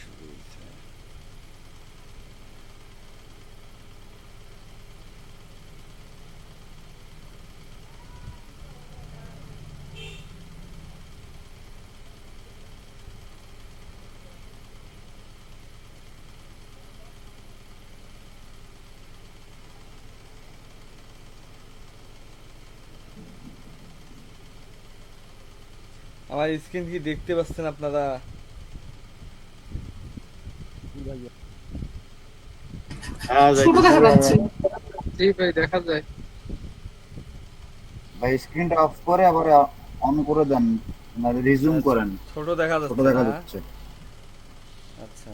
শুরু হয়েছে। আমার স্ক্রিন কি দেখতে পাচ্ছেন আপনারা? হ্যাঁ, ছোট যাইতেছে দেখা ভাই। যাচ্ছে। জি ভাই, দেখা যায়। ভাই স্ক্রিনটা অফ করে আবার অন করে দেন, মানে আচ্ছা, রিজুম করেন। ছোট দেখা ছোট যাচ্ছে দেখা না? যাচ্ছে। আচ্ছা।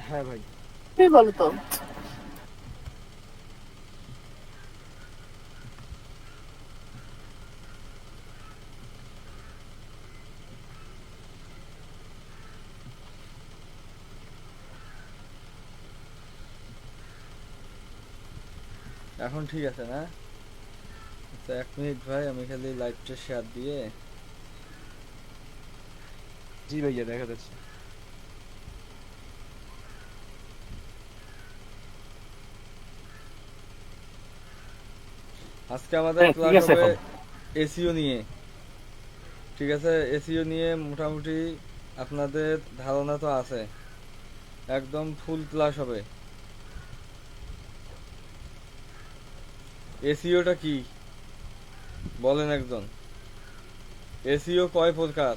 হ্যাঁ ভাই। কি বলো তো? এখন ঠিক আছে না? আচ্ছা, 1 মিনিট ভাই, আমি খালি লাইভটা শেয়ার দিয়ে। জি ভাইয়া, দেখা যাচ্ছে। আজকে আমাদের হ্যাঁ, ঠিক ক্লাস আছে হবে এখন। এসইও নিয়ে। ঠিক আছে, এসইও নিয়ে মোটামুটি আপনাদের ধারণা তো আছে। একদম ফুল ক্লাস হবে। এসইওটা কি বলেন একজন? এসইও কয় প্রকার?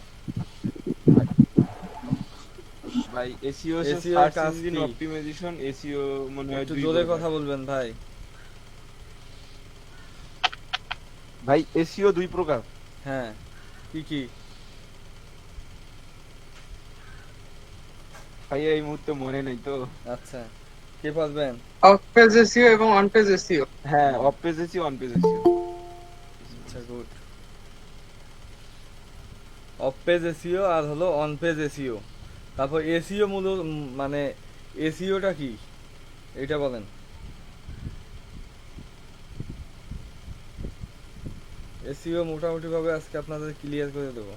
ভাই এসইও হচ্ছে এসইও এর সার্চ কাজ ইঞ্জিন কি? অপটিমাইজেশন। এসইও মনে হয় একটু দুই জোরে প্রকার। কথা বলবেন ভাই। ভাই এসইও দুই প্রকার। হ্যাঁ, কি কি? ভাই এই মুহূর্তে মনে নেই তো। আচ্ছা, কে পারবেন? অফ পেজ এসইও এবং অন পেজ এসইও। হ্যাঁ, of page SEO, on page SEO. আচ্ছা, গুড। অফ পেজ এসইও আর হলো অন পেজ এসইও। তারপর এসইও মূল মানে এসইওটা কি এটা বলেন। এসইও মোটামুটি ভাবে আজকে আপনাদের ক্লিয়ার করে দেবো।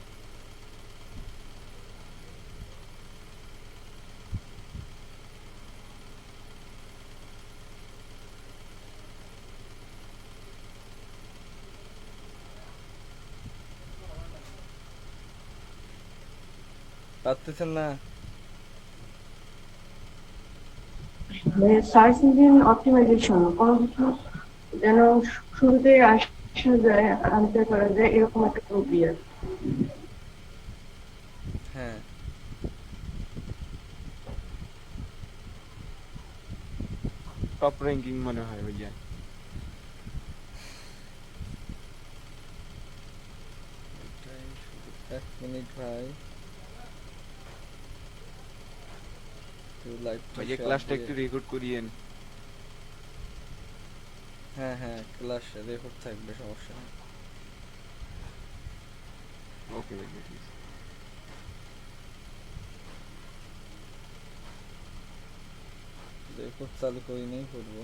পারতেছেন না? সার্চ ইঞ্জিন অপটিমাইজেশন কোনো কিছু যেন শুরুতে আসা যায়, আনতে করা যায়, এরকম একটা প্রক্রিয়া। হ্যাঁ, টপ র্যাঙ্কিং মনে হয় ভাইয়া। 1 মিনিট ভাই, লাইভটা ভাইয়া শেয়ার ক্লাসটা দিয়ে। একটু রেকর্ড করিয়েন। হ্যাঁ হ্যাঁ, ক্লাস রেকর্ড থাকবে, সমস্যা নেই। ওকে ভাইয়া, ঠিক আছে। রেকর্ড চালু করে নিয়েই করবো।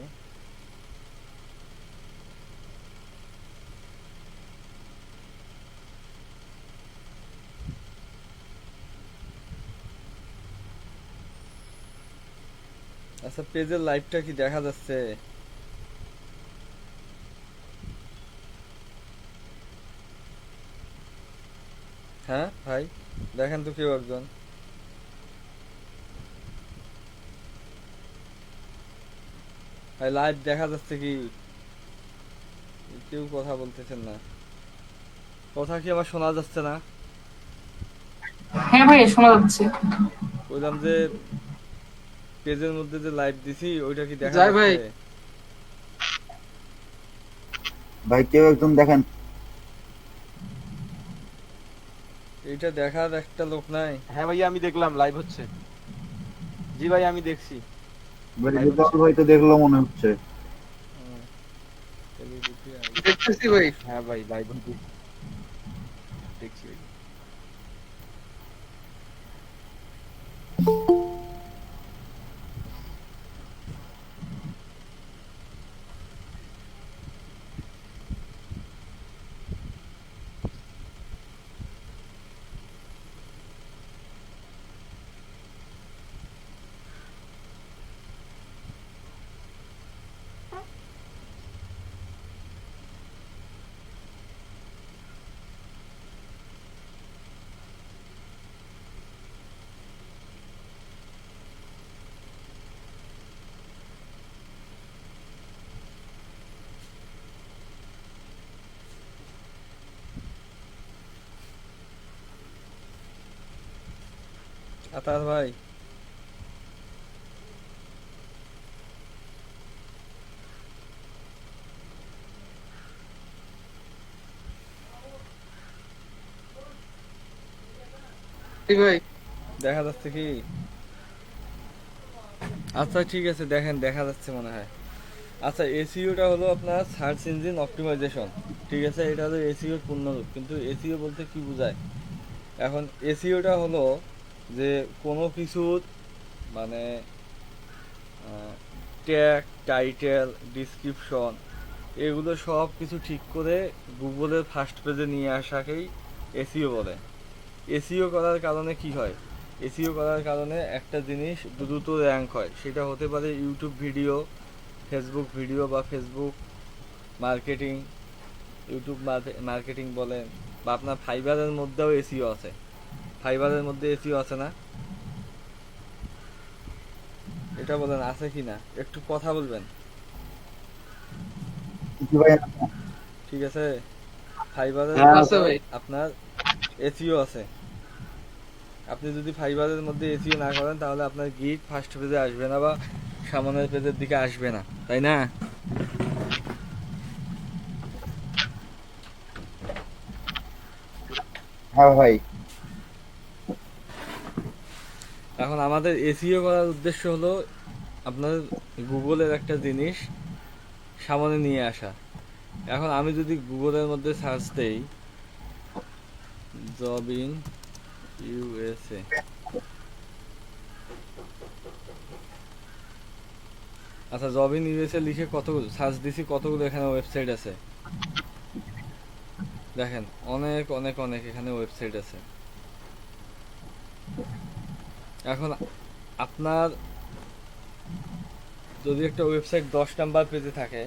আচ্ছা, পেজের লাইভটা কি দেখা যাচ্ছে? হ্যাঁ ভাই, দেখেন তো কেউ একজন। ভাই লাইভ দেখা যাচ্ছে কি? কেউ কথা বলতেছেন না। কথা কি আমার শোনা যাচ্ছে না? হ্যাঁ ভাই, শোনা যাচ্ছে। বললাম যে পেজের মধ্যে যে লাইভ দিছি ওইটা কি দেখা যাই ভাই। যাচ্ছে? ভাই কেউ একজন দেখেন। এইটা দেখার একটা লোক নাই? হ্যাঁ ভাইয়া, আমি দেখলাম লাইভ হচ্ছে। জি ভাই, আমি দেখছি ভাই লাইভ রেজাল্ট হচ্ছে। হয়তো দেখলো মনে হচ্ছে। হুম, তাহলে দেখি দেখতেছি ভাই। হ্যাঁ ভাই, লাইভ হচ্ছে, দেখছি ভাই। আতার ভাই, জি ভাই। দেখা যাচ্ছে কি? আচ্ছা ঠিক আছে, দেখেন দেখা যাচ্ছে মনে হয়। আচ্ছা, এসইওটা হলো আপনার সার্চ ইঞ্জিন অপটিমাইজেশন। ঠিক আছে, এটা হলো এসইওর পূর্ণরূপ। কিন্তু এসইও বলতে কি বোঝায়? এখন এসইওটা হলো যে কোনো কিছুর মানে ট্যাগ, টাইটেল, ডিসক্রিপশন, এগুলো সব কিছু ঠিক করে গুগলের ফার্স্ট পেজে নিয়ে আসাকেই এসইও বলে। এসইও করার কারণে কি হয়? এসইও করার কারণে একটা জিনিস দ্রুত র্যাঙ্ক হয়। সেটা হতে পারে ইউটিউব ভিডিও, ফেসবুক ভিডিও বা ফেসবুক মার্কেটিং, ইউটিউব মার্কেটিং বলেন, বা আপনার ফাইবারের মধ্যেও এসইও আছে। ফাইবারের মধ্যে এসইও আছে না? এটা বলেন আছে কি না, একটু কথা বলবেন। জি ভাই। ঠিক আছে, ফাইবারের হ্যাঁ, আছে মধ্যে ভাই। আপনার এসইও আছে। আপনি যদি ফাইবারের মধ্যে এসইও না করেন তাহলে আপনার গিট ফার্স্ট পেজে আসবে না বা সামনের পেজের দিকে আসবে না, তাই না? হ্যাঁ ভাই। এখন আমাদের এসইও করার উদ্দেশ্য হলো আপনার গুগলের একটা জিনিস সামনে নিয়ে আসা। এখন আমি যদি গুগলের মধ্যে সার্চ দেই জব ইন ইউএসএ, আচ্ছা জব ইন ইউএসএ লিখে কতগুলো সার্চ দিছি, কতগুলো এখানে ওয়েবসাইট আছে দেখেন, অনেক অনেক অনেক এখানে ওয়েবসাইট আছে। এখন আপনার যদি একটা ওয়েবসাইট 10 নাম্বার পেজে থাকে,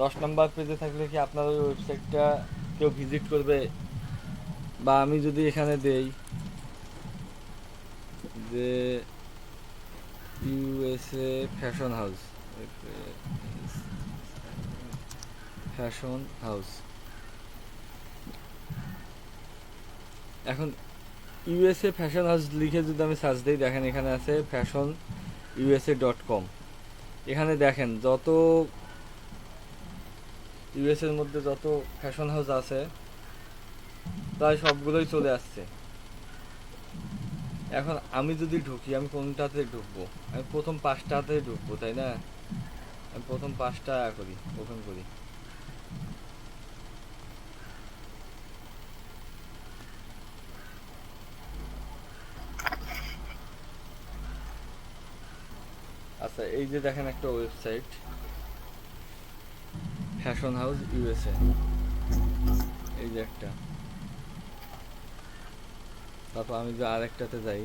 10 নাম্বার পেজে থাকলে কি আপনার ওই ওয়েবসাইটটা কেউ ভিজিট করবে? বা আমি যদি এখানে দেই যে USA fashion house, fashion house, এখন ইউএসএ ফ্যাশন হাউস লিখে যদি আমি সার্চ দিই, দেখেন এখানে আছে fashionusa.com। এখানে দেখেন যত ইউএস এর মধ্যে যত ফ্যাশন হাউস আছে প্রায় সবগুলোই চলে আসছে। এখন আমি যদি ঢুকি, আমি কোনটাতে ঢুকবো? আমি প্রথম 5টাতে ঢুকবো, তাই না? আমি প্রথম 5টা করি, ওপেন করি। আচ্ছা, এই যে দেখেন একটা ওয়েবসাইট ফ্যাশন হাউস ইউএসএ, এই যে একটা। তারপর আমি যে আরেকটাতে যাই,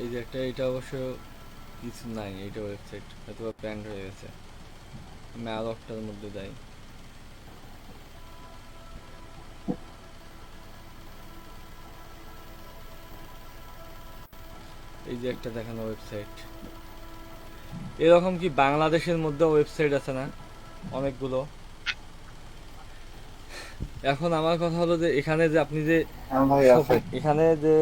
এই যে একটা, এটা অবশ্য কিছু নাই, এইটা ওয়েবসাইট হয়তো ব্যান্ড হয়ে গেছে। আমি আরো একটার মধ্যে যাই, এই যে একটা দেখানো ওয়েবসাইট। এরকম কি বাংলাদেশের মধ্যে ওয়েবসাইট আছে না অনেকগুলো? এখন আমার কথা হলো যে এখানে যে আপনি যে হ্যাঁ ভাই আছে। এখানে যে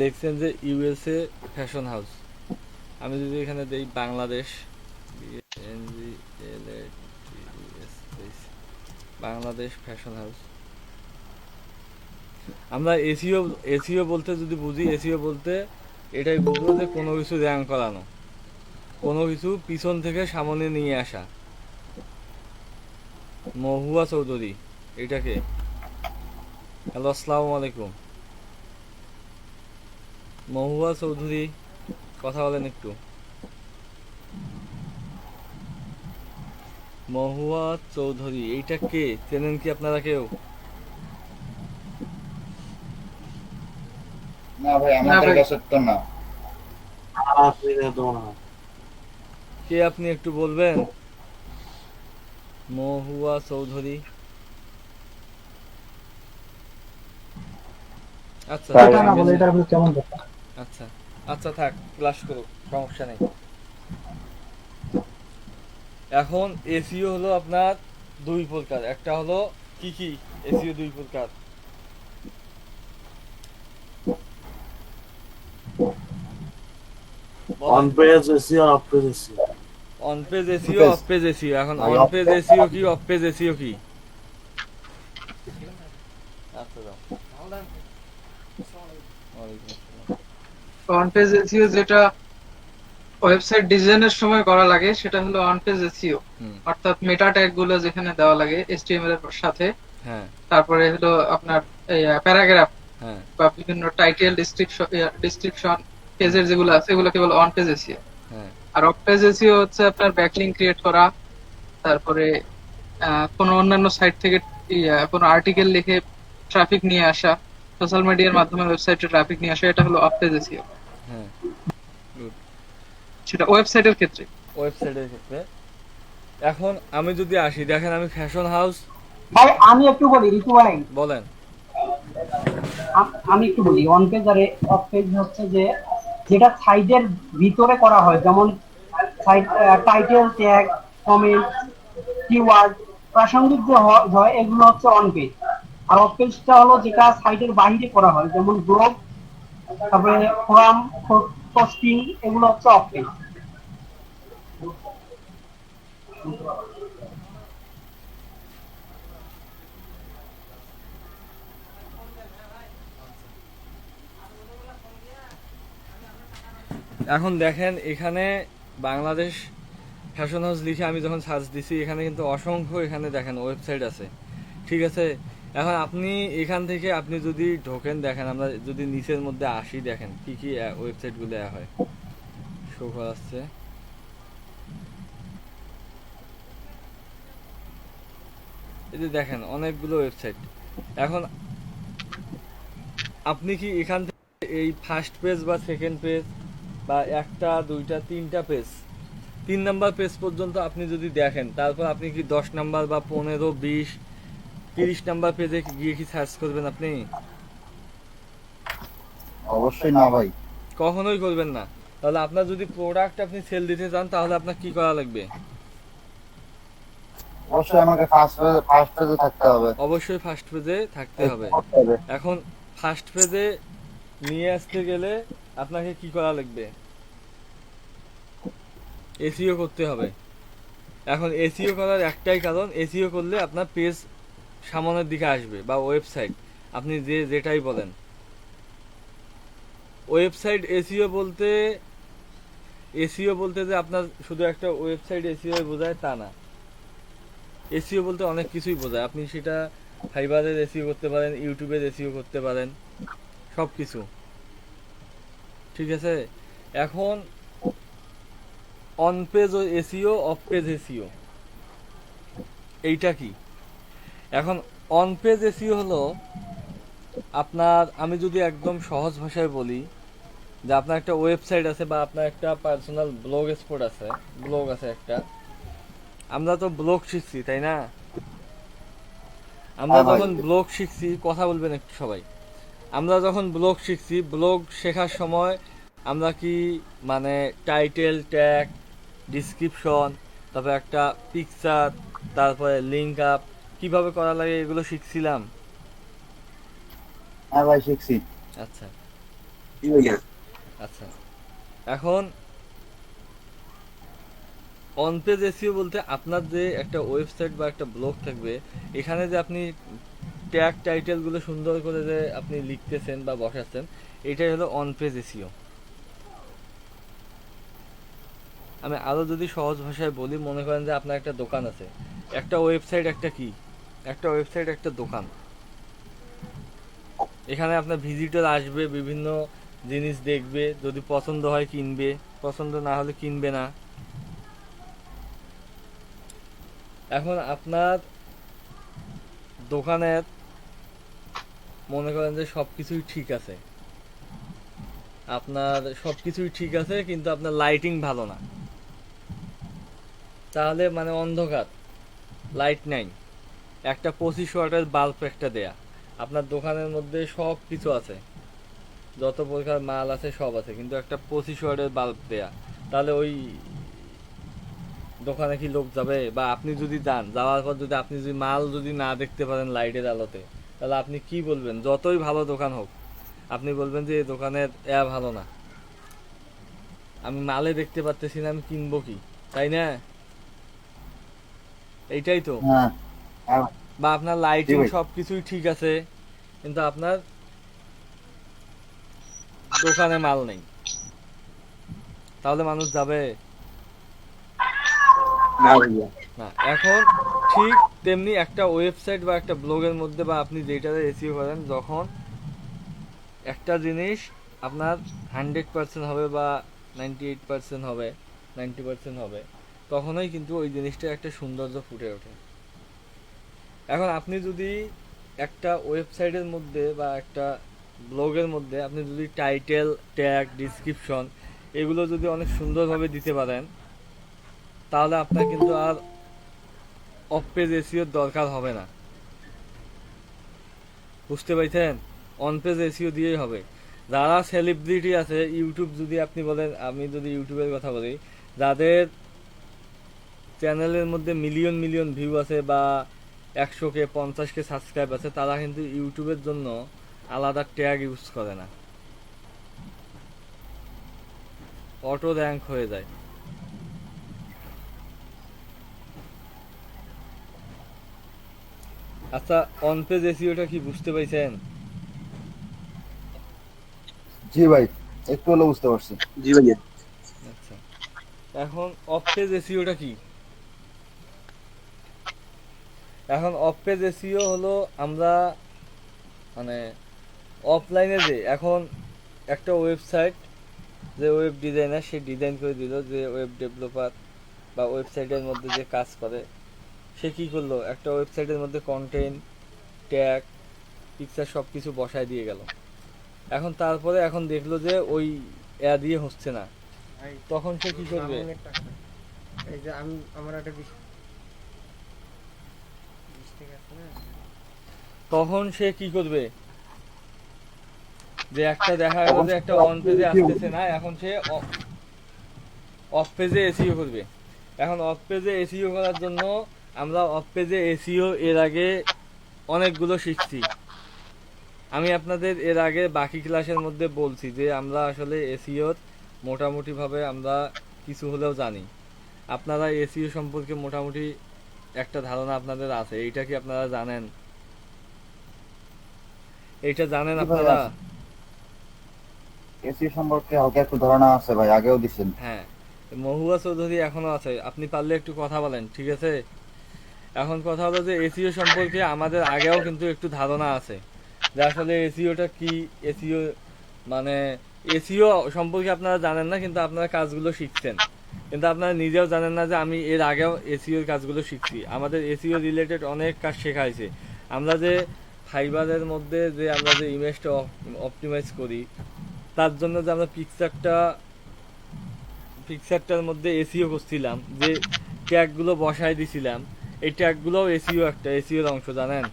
লিখছেন যে ইউএসএ ফ্যাশন হাউস, আমি যদি এখানে দেই বাংলাদেশ, বাংলাদেশ ফ্যাশন হাউস, আমরা এসিও এসিও বলতে যদি বুঝি, এসিও বলতে এটাই বুঝবো যে কোনো কিছু র্যাঙ্ক করানো, কোনো কিছু পিছন থেকে সামনে নিয়ে আসা। মহুয়া চৌধুরী, এটাকে হ্যালো আসসালামু আলাইকুম। মহুয়া চৌধুরী, কথা বলেন একটু। মহুয়া চৌধুরী, এইটা কে? চেনেন কি আপনারা কেউ? না ভাই, না আমাদের ভাই। কাছে তো না। কে আপনি একটু বলবেন? মহুয়া চৌধুরী। আচ্ছা তাই ঠিক না আছে। কেমন আচ্ছা আচ্ছা থাক, ক্লাস করুক, সমস্যা নেই। এখন এসিও হলো আপনার দুই প্রকার। একটা হলো কি কি এসিও দুই প্রকার? অন পেজ এসিও আর off page SEO. On page SEO, page off page SEO. এখন ভাই on off page page- SEO কি, অফ পেজ এসিও কি? আচ্ছা দাও। ওয়ালাইকুম আসসালাম। অন পেজ এসইও যেটা ওয়েবসাইট ডিজাইনের সময় করা লাগে সেটা হলো অন পেজ এসইও, হুম। অর্থাৎ মেটা ট্যাগ গুলো যেখানে দেওয়া লাগে এইচটিএমএল এর সাথে। হ্যাঁ তারপরে হলো আপনার প্যারাগ্রাফ হ্যাঁ বা বিভিন্ন টাইটেল ডিসক্রিপশন পেজের যেগুলো আছে এগুলো কেবল অন পেজ এসইও। হ্যাঁ আর অফ পেজ এসইও হচ্ছে আপনার ব্যাকলিংক ক্রিয়েট করা, তারপরে কোনো অন্যান্য সাইট থেকে কোনো আর্টিকেল লিখে ট্রাফিক নিয়ে আসা, সোশ্যাল মিডিয়ার মাধ্যমে ওয়েবসাইটে ট্রাফিক নিয়ে আসা, এটা হলো অফ পেজ এসইও, হ্যাঁ গুড। সেটা ওয়েবসাইটের ক্ষেত্রে। ওয়েবসাইটের ক্ষেত্রে এখন আমি যদি আসি, দেখেন আমি ফ্যাশন হাউস। ভাই আমি একটু বলি ঋতু ভাই, বলেন। আমি একটু বলি অন পেজ আর অফ পেজ হচ্ছে যে যেটা সাইটের ভিতরে করা হয়, যেমন site title, tag, comment, keyword, প্রাসঙ্গিক যে হয় এগুলো হচ্ছে অন পেজ। আর অফ পেজটা হলো যেটা সাইটের বাইরে করা হয়, যেমন ব্লগ, তারপরে ফোরাম, পোস্টিং, এগুলো হচ্ছে অফ পেজ। এখন দেখেন এখানে বাংলাদেশ ফ্যাশন হাউস লিখে আমি যখন সার্চ দিছি, এখানে কিন্তু অসংখ্য এখানে দেখেন ওয়েবসাইট আছে, ঠিক আছে। এখন আপনি এখান থেকে আপনি যদি ঢোকেন, দেখেন আমরা যদি নিচের মধ্যে আসি, দেখেন কি কি ওয়েবসাইটগুলো হয়, শো আসছে। এই যে দেখেন অনেকগুলো ওয়েবসাইট। এখন আপনি কি এখান থেকে এই ফার্স্ট পেজ বা সেকেন্ড পেজ বা একটা দুইটা তিনটা পেজ, 3 নাম্বার পেজ পর্যন্ত আপনি যদি দেখেন, তারপর আপনি কি 10 নাম্বার বা 15, 20, 30 নাম্বার পেজে গিয়ে কি সার্চ করবেন আপনি? অবশ্যই না ভাই। কখনোই করবেন না। তাহলে আপনার যদি প্রোডাক্ট আপনি সেল দিতে চান, তাহলে আপনার কি করা লাগবে? অবশ্যই আমাকে ফার্স্ট পেজে থাকতে হবে। অবশ্যই ফার্স্ট পেজে থাকতে হবে। করতে হবে। এখন ফার্স্ট পেজে নিয়ে আসতে গেলে আপনাকে কি করা লাগবে? এসইও করতে হবে। এখন এসইও করার একটাই কারণ, এসইও করলে আপনার পেজ সামনের দিকে আসবে, বা ওয়েবসাইট আপনি যেটাই বলেন। ওয়েবসাইট এসইও বলতে যে আপনার শুধু একটা ওয়েবসাইট এসইও বোঝায় তা না। এসইও বলতে অনেক কিছুই বোঝায়। আপনি সেটা ফাইবারের এসইও করতে পারেন, ইউটিউবের এসইও করতে পারেন, সব কিছু, ঠিক আছে। এখন on page SEO, of page SEO, এইটা কি? এখন অন পেজ এসইও হলো আপনার, আমি যদি একদম সহজ ভাষায় বলি, যে আপনার একটা ওয়েবসাইট আছে বা আপনার একটা পার্সোনাল ব্লগ স্পট আছে, ব্লগ আছে একটা। আমরা তো ব্লগ শিখছি, তাই না? আমরা হ্যাঁ ভাই। যখন ব্লগ শিখছি, কথা বলবেন একটু সবাই। আমরা যখন ব্লগ শিখছি, ব্লগ শেখার সময় আমরা কি মানে টাইটেল, ট্যাগ, ডিসক্রিপশন, তারপর একটা পিকচার, তারপরে লিঙ্ক আপ কিভাবে করা লাগে এগুলো শিখছিলাম। হ্যাঁ ভাই শিখছি। আচ্ছা কি ভাইয়া? আচ্ছা এখন অন পেজ এসইও বলতে আপনার যে একটা ওয়েবসাইট বা একটা ব্লগ থাকবে, এখানে যে আপনি ট্যাগ টাইটেলগুলো সুন্দর করে যে আপনি লিখতেছেন বা বসাচ্ছেন, এটাই হলো অন পেজ এসইও। আমি আরও যদি সহজ ভাষায় বলি, মনে করেন যে আপনার একটা দোকান আছে, একটা ওয়েবসাইট একটা কি, একটা ওয়েবসাইট একটা দোকান। এখানে আপনার ভিজিটর আসবে, বিভিন্ন জিনিস দেখবে, যদি পছন্দ হয় কিনবে, পছন্দ না হলে কিনবে না। এখন আপনার দোকানের মনে করেন যে সব কিছুই ঠিক আছে, আপনার সব কিছুই ঠিক আছে, কিন্তু আপনার লাইটিং ভালো না, তাহলে মানে অন্ধকার, লাইট নাই, একটা 25 ওয়াটের বাল্ব একটা দেয়া, আপনার দোকানের মধ্যে সব কিছু আছে, যত প্রকার মাল আছে সব আছে, কিন্তু একটা 25 ওয়াটের বাল্ব দেয়া, তাহলে ওই দোকানে কি লোক যাবে? বা আপনি যদি যান, যাওয়ার পর যদি আপনি যদি মাল যদি না দেখতে পারেন লাইটের আলোতে, তাহলে আপনি কি বলবেন? যতই ভালো দোকান হোক, আপনি বলবেন যে এই দোকানের ভালো না, আমি মালে দেখতে পারতেছি না, আমি কিনবো কি, তাই না? এইটাই তো। হ্যাঁ হ্যাঁ, বা আপনার জি লাইটিং ভাই। সব কিছুই ঠিক আছে, কিন্তু আপনার দোকানে মাল নেই, তাহলে মানুষ যাবে না ভাইয়া। না। এখন ঠিক তেমনি একটা ওয়েবসাইট বা একটা ব্লগের মধ্যে, বা আপনি যেটাতে এসিও করেন, যখন একটা জিনিস আপনার 100% হবে বা 98% হবে, 90% হবে, তখনই কিন্তু ওই জিনিসটা একটা সৌন্দর্য ফুটে ওঠে। এখন আপনি যদি একটা ওয়েবসাইটের মধ্যে বা একটা ব্লগের মধ্যে আপনি যদি টাইটেল, ট্যাগ, ডিসক্রিপশন এগুলো যদি অনেক সুন্দরভাবে দিতে পারেন, তাহলে আপনার কিন্তু আর অফ পেজ এসিওর দরকার হবে না। বুঝতে পারছেন? অন পেজ এসিও দিয়েই হবে। যারা সেলিব্রিটি আছে, ইউটিউব যদি আপনি বলেন, আমি যদি ইউটিউবের কথা বলি, যাদের চ্যানেলের মধ্যে মিলিয়ন মিলিয়ন ভিউ আছে বা 100K 50K সাবস্ক্রাইব আছে, তারা কিন্তু ইউটিউবের জন্য আলাদা ট্যাগ ইউজ করে না, অটো র্যাঙ্ক হয়ে যায়। আচ্ছা, অন পেজ এসিওটা কি বুঝতে পাইছেন? জি ভাই, একটু হলেও বুঝতে পারছি। জি ভাইয়া। আচ্ছা, এখন অফ পেজ এসিওটা কি? এখন অফ পেজ এসিও হলো আমরা মানে অফলাইনে যে এখন একটা ওয়েবসাইট, যে ওয়েব ডিজাইনার সে ডিজাইন করে দিল, যে ওয়েব ডেভেলপার বা ওয়েবসাইটের মধ্যে যে কাজ করে, সে কি করলো, একটা ওয়েবসাইটের মধ্যে কন্টেন্ট, ট্যাগ, পিকচার সব কিছু বসায় দিয়ে গেল। এখন তারপরে এখন দেখলো যে ওই দিয়ে হচ্ছে না, তখন সে কি করবে? এই যে আমি আমার একটা মিস্টেক আছে না, তখন সে কি করবে? যে একটা দেখা গেল তখন যে একটা অন পেজে আসতেছে না, এখন সে অফ পেজে এসিও করবে। এখন অফ পেজে এসিও করার জন্য আমরা অফ পেজে এসিও এর আগে অনেকগুলো শিখছি। আমি আপনাদের এর আগে বাকি ক্লাসের মধ্যে বলছি যে আমরা আসলে এসিওর মোটামুটিভাবে আমরা কিছু হলেও জানি। আপনারা এসিও সম্পর্কে মোটামুটি একটা ধারণা আপনাদের আছে, এইটা কি আপনারা জানেন? এইটা জানেন জি ভাই, আপনারা? আছে। এসি সম্পর্কে হালকা একটু ধারণা আছে ভাই, আগেও দিছেন। হ্যাঁ, মহুয়া চৌধুরী এখনো আছে, আপনি পারলে একটু কথা বলেন, ঠিক আছে? এখন কথা হলো যে এসিও সম্পর্কে আমাদের আগেও কিন্তু একটু ধারণা আছে, যে আসলে এসিওটা কি, এসিও মানে এসিও সম্পর্কে আপনারা জানেন না, কিন্তু আপনারা কাজগুলো শিখছেন, কিন্তু আপনারা নিজেও জানেন না যে আমি এর আগেও এসিওর কাজগুলো শিখছি। আমাদের এসিও রিলেটেড অনেক কাজ শেখা হয়েছে। আমরা যে ফাইবারের মধ্যে যে আমরা যে ইমেজটা অপটিমাইজ করি, তার জন্য যে আমরা পিকচারটার মধ্যে এসিও করছিলাম, যে ট্যাগগুলো বসায় দিছিলাম, এই ট্যাগগুলোও এসিও একটা এসিওর অংশ, জানেন?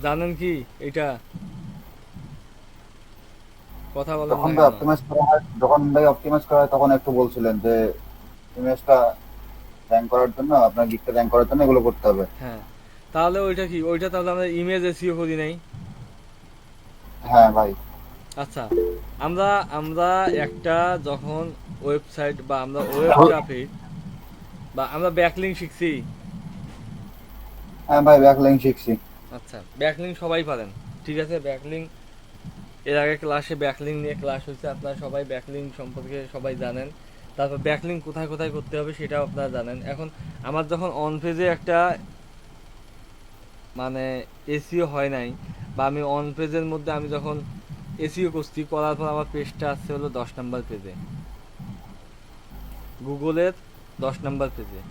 জানেন কি এটা? কথা বলেন যখন না ভাই কেন? অপটিমাইজ করা হয়, তখন একটু বলছিলেন যে ইমেজটা র্যাঙ্ক করার জন্য, আপনার গিকটা র্যাঙ্ক করার জন্য এগুলো করতে হবে। হ্যাঁ, তাহলে ওইটা কি, ওইটা তাহলে আমরা ইমেজ এসিও করি নাই? হ্যাঁ ভাই। আচ্ছা, আমরা আমরা একটা যখন ওয়েবসাইট বা আমরা ওয়েব ট্রাফিক বা আমরা ব্যাকলিং শিখছি। হ্যাঁ ভাই, ব্যাকলিং শিখছি। আচ্ছা, ব্যাকলিং সবাই পারেন, ঠিক আছে? ব্যাকলিং এর আগে ক্লাসে ব্যাকলিং নিয়ে ক্লাস হয়েছে, আপনারা সবাই ব্যাকলিং সম্পর্কে সবাই জানেন। তারপর ব্যাকলিং কোথায় কোথায় করতে হবে সেটাও আপনারা জানেন। এখন আমার যখন অন পেজে একটা মানে এসিও হয় নাই, বা আমি অন পেজের মধ্যে আমি যখন এসিও করছি, করার পর আমার পেজটা আসছে হলো 10 নম্বর পেজে, গুগলের 10 নম্বর পেজে।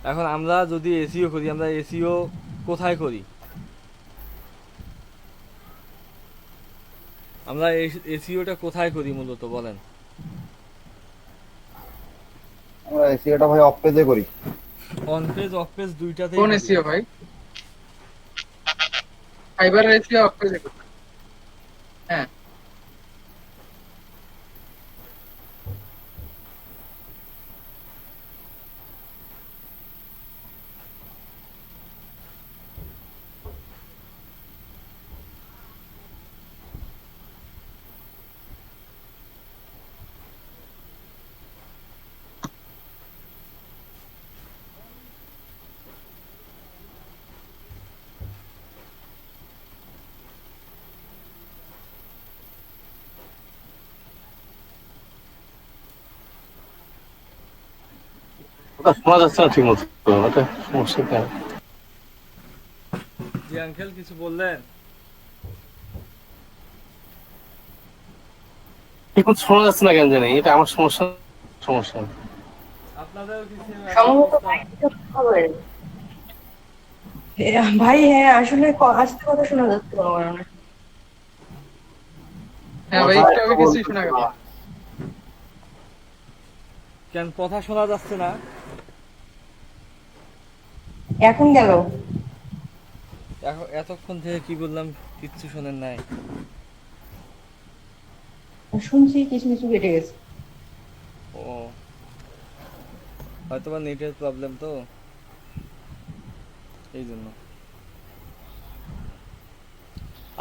এখন আমরা যদি এসিও করি, আমরা এসিও কোথায় করি? আমরা এসিওটা কোথায় করি মূলত বলেন? এসিওটা ভাই অফ পেজে করি। অন পেজ অফ পেজ দুইটাতেই কোন করি। এসিও ভাই? ফাইবার এসিও অফ পেজে করবেন। হ্যাঁ, ওটা শোনা যাচ্ছে না ঠিক মতো, ওটা সমস্যা কেন? জি আঙ্কেল কিছু বললেন? ঠিক মতো শোনা যাচ্ছে না কেন জানি, এটা আমার সমস্যা। সমস্যা আপনাদেরও কিছু সম্ভবত মাইকটা হবে। ভাই হ্যাঁ আসলে আস্তে কথা শোনা যাচ্ছে কোনো কারণে। হ্যাঁ ভাই, একটু আগে কিছুই শোনা গেল না। কেন কথা শোনা যাচ্ছে না? এখন গেল। এখন এতক্ষণ থেকে কি বললাম কিচ্ছু শোনেন নাই? শুনছি কিছু কিছু কেটে গেছে। ও হয়তো বা নেটের প্রবলেম তো, এই জন্য।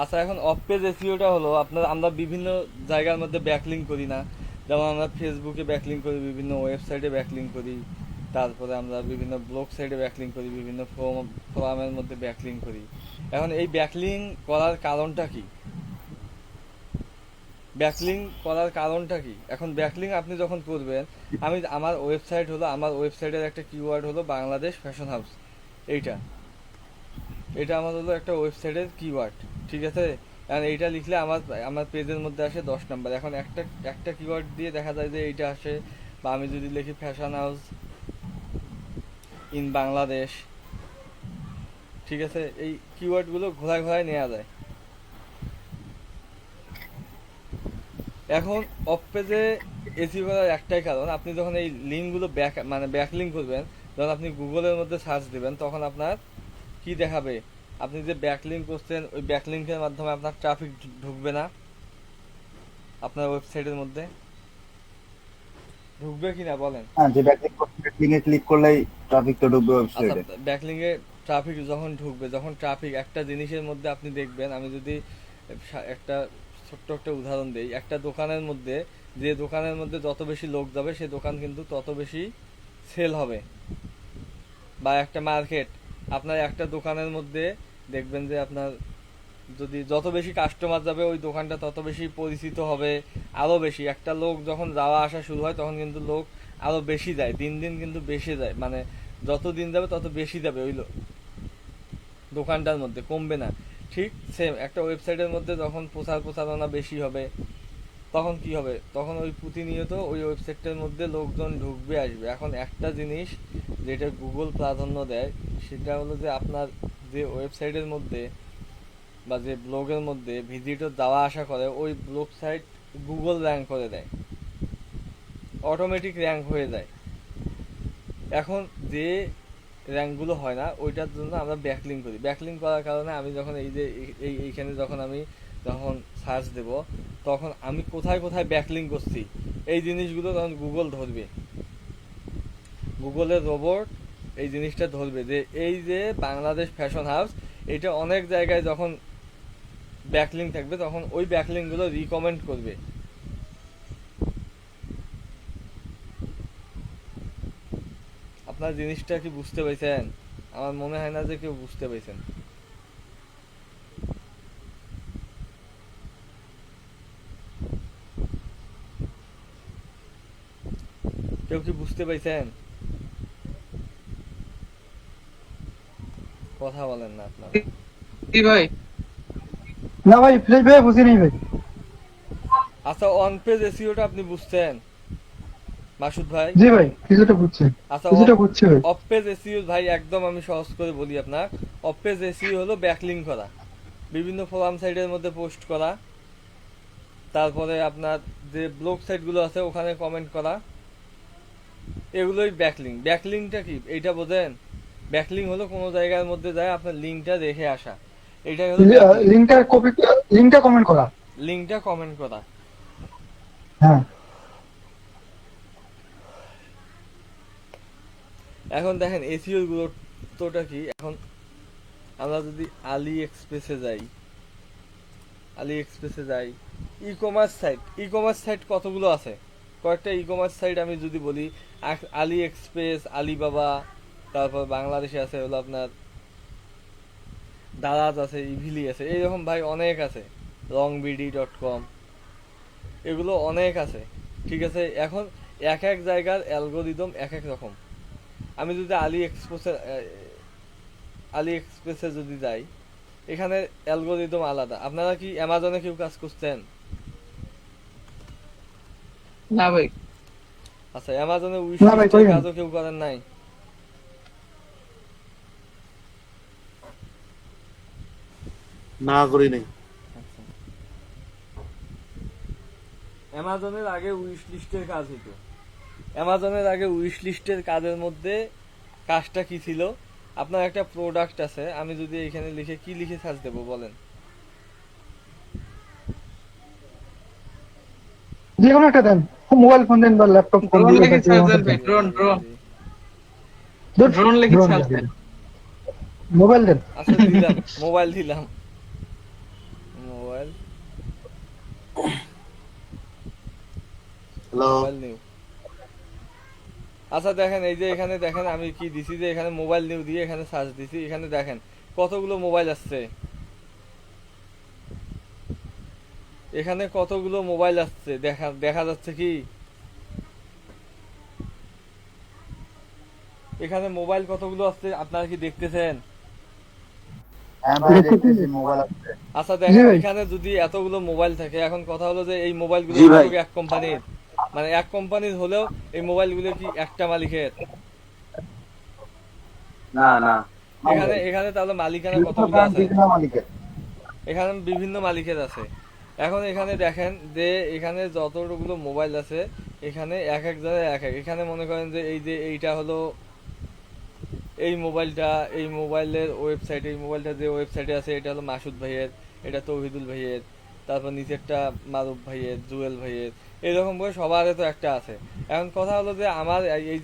আচ্ছা, এখন অফ পেজ এসইওটা হলো আপনার, আমরা বিভিন্ন জায়গার মধ্যে ব্যাকলিং করি না? যেমন আমরা ফেসবুকে ব্যাকলিং করি, বিভিন্ন ওয়েবসাইটে ব্যাকলিং করি, তারপরে আমরা বিভিন্ন ব্লগ সাইটে ব্যাকলিং করি, বিভিন্ন ফোরামের মধ্যে ব্যাকলিং করি। এখন এই ব্যাকলিং করার কারণটা কি? ব্যাকলিং করার কারণটা কি? এখন ব্যাকলিং আপনি যখন করবেন, আমার ওয়েবসাইট হলো, আমার ওয়েবসাইটের একটা কিওয়ার্ড হলো বাংলাদেশ ফ্যাশন হাউস। এইটা এটা আমার হলো একটা ওয়েবসাইটের কিওয়ার্ড, ঠিক আছে? কারণ এইটা লিখলে আমার আমার পেজের মধ্যে আসে 10 নম্বর। এখন একটা একটা কিওয়ার্ড দিয়ে দেখা যায় যে এইটা আসে, বা আমি যদি লিখি ফ্যাশন হাউস ইন বাংলাদেশ, ঠিক আছে? এই কিওয়ার্ডগুলো ঘোরায় ঘোরায় নেওয়া যায়। এখন অফ পেজে এসিও করার একটাই কারণ, আপনি যখন এই লিঙ্কগুলো ব্যাকলিঙ্ক করবেন, যখন আপনি গুগলের মধ্যে সার্চ দেবেন, তখন আপনার কি দেখাবে? আপনি যে ব্যাকলিঙ্ক করছেন, ওই ব্যাকলিঙ্কের মাধ্যমে আপনার ট্রাফিক ঢুকবে না আপনার ওয়েবসাইটের মধ্যে? ঢুকবে কিনা বলেন? হ্যাঁ, যে ব্যাকলিংকে ক্লিক করলেই ট্রাফিক তো ঢুকবে আচ্ছা, ওয়েবসাইটে। ব্যাকলিঙ্কে ট্রাফিক যখন ঢুকবে, যখন ট্রাফিক একটা জিনিসের মধ্যে আপনি দেখবেন, আমি যদি একটা ছোট্ট একটা উদাহরণ দেই, একটা দোকানের মধ্যে, যে দোকানের মধ্যে যত বেশি লোক যাবে সে দোকান কিন্তু তত বেশি সেল হবে। বা একটা মার্কেট, আপনার একটা দোকানের মধ্যে দেখবেন যে আপনার যদি যত বেশি কাস্টমার যাবে ওই দোকানটা তত বেশি পরিচিত হবে, আরো বেশি। একটা লোক যখন যাওয়া আসা শুরু হয় তখন কিন্তু লোক আরো বেশি যায়, দিন দিন কিন্তু বেশি যায়, মানে যত দিন যাবে তত বেশি যাবে ওই দোকানটার মধ্যে, কমবে না। ঠিক সেম একটা ওয়েবসাইটের মধ্যে যখন প্রচারণা বেশি হবে, তখন কি হবে? তখন ওই প্রতিনিয়ত ওই ওয়েবসাইটটার মধ্যে লোকজন ঢুকবে, আসবে। এখন একটা জিনিস যেটা গুগল প্রাধান্য দেয়, সেটা হলো যে আপনার যে ওয়েবসাইটের মধ্যে বা যে ব্লগের মধ্যে ভিজিটর যাওয়া আসা করে, ওই ব্লগ সাইট গুগল র্যাঙ্ক করে দেয়, অটোমেটিক র্যাঙ্ক হয়ে যায়। এখন যে র্যাঙ্কগুলো হয় না, ওইটার জন্য আমরা ব্যাকলিং করি। ব্যাকলিং করার কারণে আমি যখন এই যে এইখানে যখন সার্চ দেব, তখন আমি কোথায় কোথায় ব্যাকলিং করছি এই জিনিসগুলো তখন গুগল ধরবে, গুগলের রোবট এই জিনিসটা ধরবে যে এই যে বাংলাদেশ ফ্যাশন হাউস, এটা অনেক জায়গায় যখন ব্যাকলিং থাকবে তখন ওই ব্যাকলিংগুলো রিকমেন্ড করবে। আপনার জিনিসটা কি বুঝতে পারছেন? আমার মনে হয় না যে কেউ বুঝতে পারছেন। কেউ কি বুঝতে পারছেন? কথা বলেন না আপনারা। কি ভাই? না ভাই, ফ্রেশ ভাই বুঝি নাই ভাই। আচ্ছা, অন পেজ এসইওটা আপনি বুঝছেন মাসুদ ভাই? জি ভাই, কিছুটা বুঝছি, আচ্ছা, কিছুটা বুঝছি ভাই। অফ পেজ এসইও ভাই একদম আমি সহজ করে বলি আপনার। অফ পেজ এসইও হলো ব্যাকলিং করা, বিভিন্ন ফোরাম সাইটের মধ্যে পোস্ট করা, তারপরে আপনার যে ব্লগ সাইটগুলো আছে ওখানে কমেন্ট করা, এগুলোই ব্যাকলিং। ব্যাকলিংটা কি এইটা বোঝেন? ব্যাকলিং হলো কোনো জায়গার মধ্যে যায় আপনার লিঙ্কটা রেখে আসা, এটাই হলো ব্যাকলিং। লিঙ্কটা কমেন্ট করা। লিঙ্কটা কমেন্ট করা। হ্যাঁ, এখন দেখেন এসইও গুরুত্বটা কি। এখন আমরা যদি আলি এক্সপ্রেসে যাই, ই কমার্স সাইট কতগুলো আছে, কয়েকটা ই কমার্স সাইট আমি যদি বলি, আলি এক্সপ্রেস, আলিবাবা, তারপর বাংলাদেশে আছে হলো আপনার দারাজ আছে, ইভিলি আছে, এইরকম ভাই অনেক আছে, rongBD.com, এগুলো অনেক আছে। ঠিক আছে, এখন এক এক জায়গার অ্যালগোরিদম এক এক রকম। আমি যদি আলি এক্সপ্রেসে যদি যাই, এখানে অ্যালগোরিদম আলাদা। আপনারা কি অ্যামাজনে কেউ কাজ করছেন? না ভাই। আচ্ছা, অ্যামাজনে উইশ না ভাই, লিস্টের করি নাই। কাজও কেউ করেন নাই? না করি নাই। আচ্ছা। অ্যামাজনের আগে উইশ লিস্টের কাজ হতো। অ্যামাজনের আগে উইশ লিস্টের কাজের মধ্যে কাজটা কি ছিল, আপনার একটা প্রোডাক্ট আছে, আমি যদি এখানে লিখে কি লিখে সার্চ দেবো বলেন? যে কোনো একটা দেন, মোবাইল ফোন দেন বা ল্যাপটপ, ড্রোন লিখে কম্পিউটার, যে সার্চ কোনো দেন একটা ভাই, দেন। ড্রোন লিখে ড্রোন সার্চ দেন। দেন। মোবাইল দেন। আচ্ছা দিলাম, মোবাইল দিলাম, মোবাইল হ্যালো, মোবাইল নিউ। আচ্ছা দেখেন, এই যে এখানে দেখেন আমি কি দিছি, যে এখানে মোবাইল নিউ দিয়ে এখানে সার্চ দিছি, এখানে দেখেন কতগুলো মোবাইল আসছে, এখানে কতগুলো মোবাইল আসছে দেখা দেখা যাচ্ছে কি? এখানে মোবাইল কতগুলো আসছে আপনারা কি দেখতেছেন? হ্যাঁ ভাই, দেখতেছি মোবাইল আছে। আচ্ছা দেখেন, জি ভাই। এখানে যদি এতগুলো মোবাইল থাকে, এখন কথা হলো যে এই মোবাইলগুলো জি ভাই। এক কোম্পানির, মানে এক কোম্পানির হলেও এই মোবাইলগুলো কি একটা মালিকের? না না, এখানে এখানে তাহলে মালিকানা বিভিন্ন কতগুলো ব্র্যান্ড, আছে? বিভিন্ন মালিকের। এখানে বিভিন্ন মালিকের আছে। এখন এখানে দেখেন যে এখানে যতগুলো মোবাইল আছে, এখানে এক এক জনের এক এক, এখানে মনে করেন যে এই যে এইটা হলো এই মোবাইলটা, এই মোবাইলের ওয়েবসাইট, এই মোবাইলটা যে ওয়েবসাইটে আছে এটা হলো মাসুদ ভাইয়ের, এটা তৌহিদুল ভাইয়ের, তারপর নিচেরটা মারুফ ভাইয়ের, জুয়েল ভাইয়ের, এরকম করে সবার তো একটা আছে। এখন কথা হলো যে আমার এই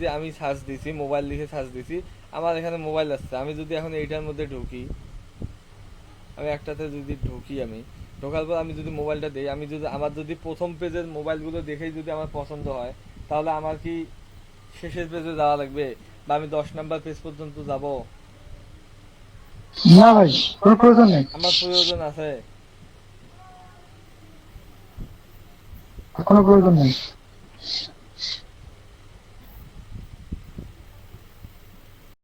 যে আমি সার্চ দিছি, মোবাইল লিখে সার্চ দিছি, আমার এখানে মোবাইল আসছে, আমি যদি এখন এইটার মধ্যে ঢুকি, আমি একটাতে যদি ঢুকি, আমি ঢোকার পর আমি যদি মোবাইলটা দিই, আমি যদি আমার যদি প্রথম পেজের মোবাইলগুলো দেখেই যদি আমার পছন্দ হয়, তাহলে আমার কি শেষের পেজে যাওয়া লাগবে, বা আমি 10 নাম্বার পেজ পর্যন্ত যাব? না ভাই, কোনো প্রয়োজন নেই, আমার প্রয়োজন আছে? কোনো প্রয়োজন নেই।